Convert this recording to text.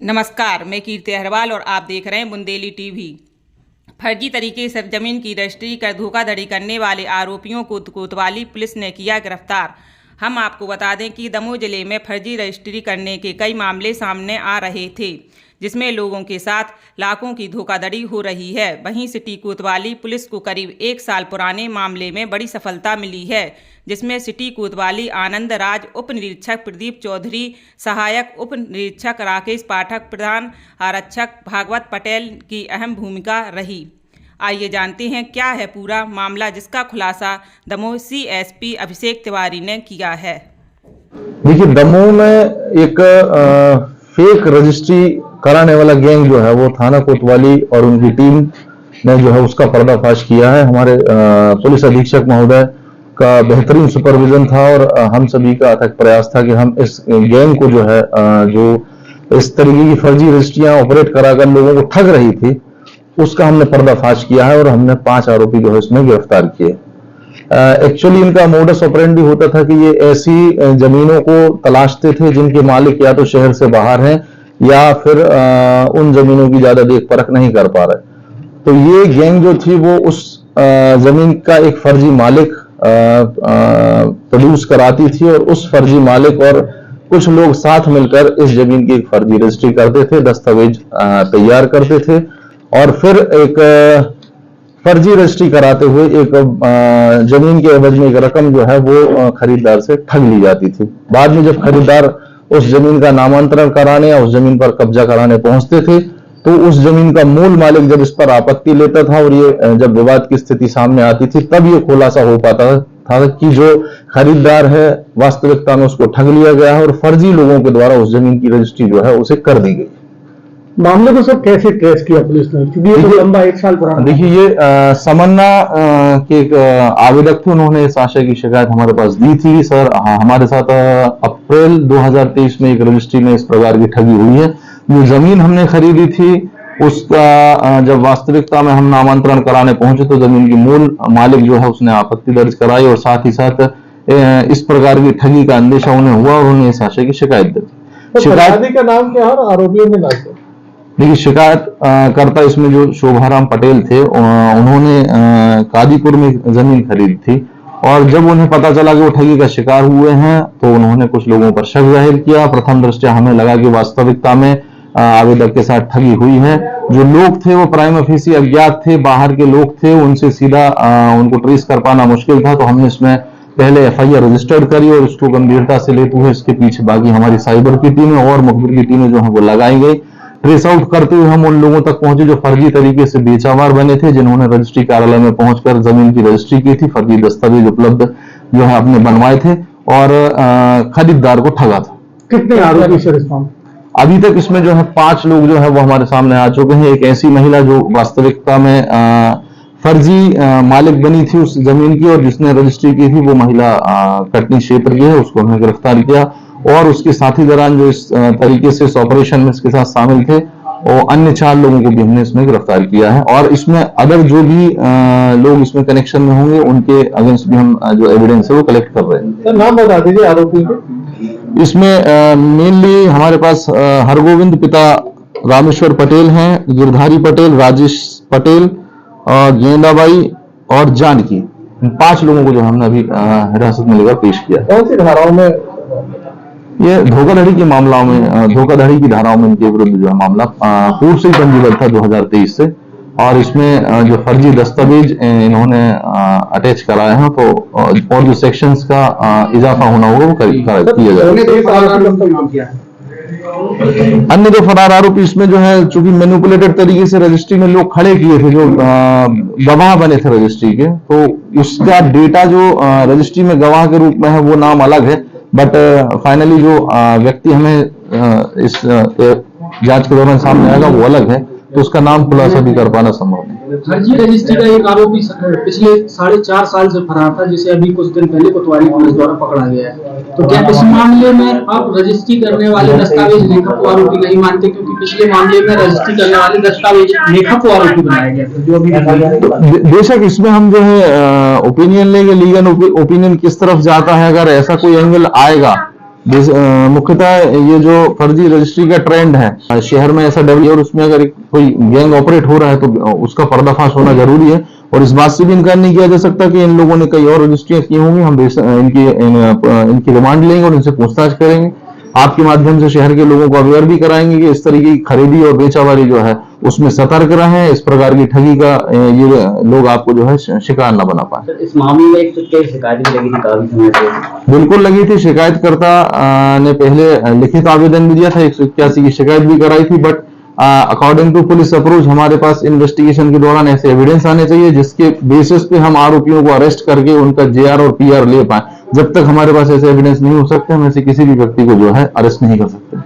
नमस्कार, मैं कीर्ति अहरवाल और आप देख रहे हैं बुंदेली टीवी। फर्जी तरीके से जमीन की रजिस्ट्री कर धोखाधड़ी करने वाले आरोपियों को कोतवाली पुलिस ने किया गिरफ्तार। हम आपको बता दें कि दमोह जिले में फर्जी रजिस्ट्री करने के कई मामले सामने आ रहे थे, जिसमें लोगों के साथ लाखों की धोखाधड़ी हो रही है। वहीं सिटी कोतवाली पुलिस को करीब 1 साल पुराने मामले में बड़ी सफलता मिली है, जिसमें सिटी कोतवाली आनंद राज, उप निरीक्षक प्रदीप चौधरी, सहायक उप निरीक्षक राकेश पाठक, प्रधान आरक्षक भागवत पटेल की अहम भूमिका रही। आइए जानते हैं क्या है पूरा मामला, जिसका खुलासा दमोह CSP अभिषेक तिवारी ने किया है। देखिए, दमोह में एक फेक रजिस्ट्री कराने वाला गैंग जो है वो थाना कोतवाली और उनकी टीम ने जो है उसका पर्दाफाश किया है। हमारे पुलिस अधीक्षक महोदय का बेहतरीन सुपरविजन था और हम सभी का अथक प्रयास था कि हम इस गैंग को जो है जो इस तरीके की फर्जी रजिस्ट्रियां ऑपरेट कराकर लोगों को ठग रही थी, उसका हमने पर्दाफाश किया है और हमने 5 आरोपी जो है इसमें गिरफ्तार किए। एक्चुअली इनका मोडस ऑपरेंडी होता था कि ये ऐसी जमीनों को तलाशते थे जिनके मालिक या तो शहर से बाहर हैं या फिर उन जमीनों की ज्यादा देख परख नहीं कर पा रहे। तो ये गैंग जो थी वो उस जमीन का एक फर्जी मालिक प्रोड्यूस कराती थी और उस फर्जी मालिक और कुछ लोग साथ मिलकर इस जमीन की एक फर्जी रजिस्ट्री करते थे, दस्तावेज तैयार करते थे और फिर एक फर्जी रजिस्ट्री कराते हुए एक जमीन के एवज में एक रकम जो है वो खरीदार से ठग ली जाती थी। बाद में जब खरीदार उस जमीन का नामांतरण कराने या उस जमीन पर कब्जा कराने पहुंचते थे तो उस जमीन का मूल मालिक जब इस पर आपत्ति लेता था और ये जब विवाद की स्थिति सामने आती थी तब ये खुलासा हो पाता था कि जो खरीदार है वास्तविकता में उसको ठग लिया गया है और फर्जी लोगों के द्वारा उस जमीन की रजिस्ट्री जो है उसे कर दी गई। मामले को सब कैसे ट्रेस किया पुलिस ने, क्योंकि ये तो लंबा 1 साल पुराना। देखिए, ये समन्ना के एक आवेदक थे, उन्होंने इस आशय की शिकायत हमारे पास दी थी। सर, हमारे साथ अप्रैल 2023 में एक रजिस्ट्री में इस प्रकार की ठगी हुई है। जो जमीन हमने खरीदी थी उसका जब वास्तविकता में हम नामांतरण कराने पहुंचे तो जमीन की मूल मालिक जो है उसने आपत्ति दर्ज कराई और साथ ही साथ इस प्रकार की ठगी का अंदेशा उन्हें हुआ और उन्हें इस आशय की शिकायत दी। तो शिकायत का नाम क्या है और आरोपियों के नाम क्या? देखिए, शिकायत करता इसमें जो शोभाराम पटेल थे, उन्होंने कादीपुर में जमीन खरीदी थी और जब उन्हें पता चला कि वो ठगी का शिकार हुए हैं तो उन्होंने कुछ लोगों पर शक जाहिर किया। प्रथम दृष्टया हमें लगा कि वास्तविकता में आवेदक के साथ ठगी हुई है। जो लोग थे वो प्राइमा फेसी अज्ञात थे, बाहर के लोग थे, उनसे सीधा उनको ट्रेस कर पाना मुश्किल था। तो हमने इसमें पहले FIR रजिस्टर्ड करी और इसको गंभीरता से लेते हुए इसके पीछे बाकी हमारी साइबर की टीमें और मुखबिर की टीमें जो है वो लगाई गई। ट्रेस आउट करते हुए हम उन लोगों तक पहुंचे जो फर्जी तरीके से बेचावार बने थे, जिन्होंने रजिस्ट्री कार्यालय में पहुंचकर जमीन की रजिस्ट्री की थी, फर्जी दस्तावेज उपलब्ध जो है अपने बनवाए थे और खरीदार को ठगा था। कितने आरोपी सर इस मामले? अभी तक इसमें जो है 5 लोग जो है वो हमारे सामने आ चुके हैं। एक ऐसी महिला जो वास्तविकता में फर्जी मालिक बनी थी उस जमीन की और जिसने रजिस्ट्री की थी वो महिला कटनी क्षेत्र की है, उसको हमने गिरफ्तार किया और उसके साथी दौरान जो इस तरीके से इस ऑपरेशन में इसके साथ शामिल थे और अन्य 4 लोगों को भी हमने इसमें गिरफ्तार किया है और इसमें अदर जो भी लोग इसमें कनेक्शन में होंगे उनके अगेंस्ट भी हम जो एविडेंस है वो कलेक्ट कर रहे हैं। सर, नाम बता दीजिए आरोपी के। इसमें मेनली हमारे पास हरगोविंद पिता रामेश्वर पटेल हैं, गिरधारी पटेल, राजेश पटेल, गेंदाबाई और जानकी, 5 लोगों को जो हमने अभी हिरासत में लेकर पेश किया। कौन सी धाराओं में? ये धोखाधड़ी के मामलों में, धोखाधड़ी की धाराओं में इनके विरुद्ध जो है मामला पूर्व से ही पंजीबद्ध था 2023 से और इसमें जो फर्जी दस्तावेज इन्होंने अटैच कराए हैं तो और जो सेक्शंस का इजाफा होना होगा वो किया जाएगा। अन्य जो फरार आरोपी इसमें जो है चूंकि मैनिपुलेटेड तरीके से रजिस्ट्री में लोग खड़े किए थे, जो गवाह बने थे रजिस्ट्री के, तो उसका डेटा जो रजिस्ट्री में गवाह के रूप में है वो नाम अलग है, बट फाइनली जो व्यक्ति हमें इस जांच के दौरान सामने आएगा वो अलग है, तो उसका नाम खुलासा भी कर पाना संभव नहीं। फर्जी रजिस्ट्री का एक आरोपी पिछले 4.5 साल से फरार था, जिसे अभी कुछ दिन पहले कोतवाली पुलिस द्वारा पकड़ा गया है। तो क्या इस मामले में अब रजिस्ट्री करने वाले दस्तावेज लेखक को आरोपी नहीं मानते, क्योंकि पिछले मामले में रजिस्ट्री करने वाले दस्तावेज लेखक को आरोपी बनाया गया था जो अभी? बेशक इसमें हम जो है ओपिनियन लेंगे, लीगल ओपिनियन किस तरफ जाता है, अगर ऐसा कोई एंगल आएगा मुख्यतः ये जो फर्जी रजिस्ट्री का ट्रेंड है शहर में ऐसा डेवलप, और उसमें अगर कोई गैंग ऑपरेट हो रहा है तो उसका पर्दाफाश होना जरूरी है। और इस बात से भी इनकार नहीं किया जा सकता कि इन लोगों ने कई और रजिस्ट्रियां की होंगी। हम इनकी रिमांड लेंगे और इनसे पूछताछ करेंगे। आपके माध्यम से शहर के लोगों को अवेयर भी कराएंगे कि इस तरीके की खरीदी और बेचावारी जो है उसमें सतर्क रहें, इस प्रकार की ठगी का ये लोग आपको जो है शिकार न बना पाए। सर, इस मामले में एक तो शिकायत भी लगी थी काफी समय से। बिल्कुल लगी थी। शिकायतकर्ता ने पहले लिखित आवेदन भी दिया था, 181 की शिकायत भी कराई थी, but according to police approach हमारे पास इन्वेस्टिगेशन के दौरान ऐसे एविडेंस आने चाहिए जिसके बेसिस पे हम आरोपियों को अरेस्ट करके उनका जेआर और पीआर ले पाए। जब तक हमारे पास ऐसे एविडेंस नहीं हो सकते हम ऐसे किसी भी व्यक्ति को जो है अरेस्ट नहीं कर सकते।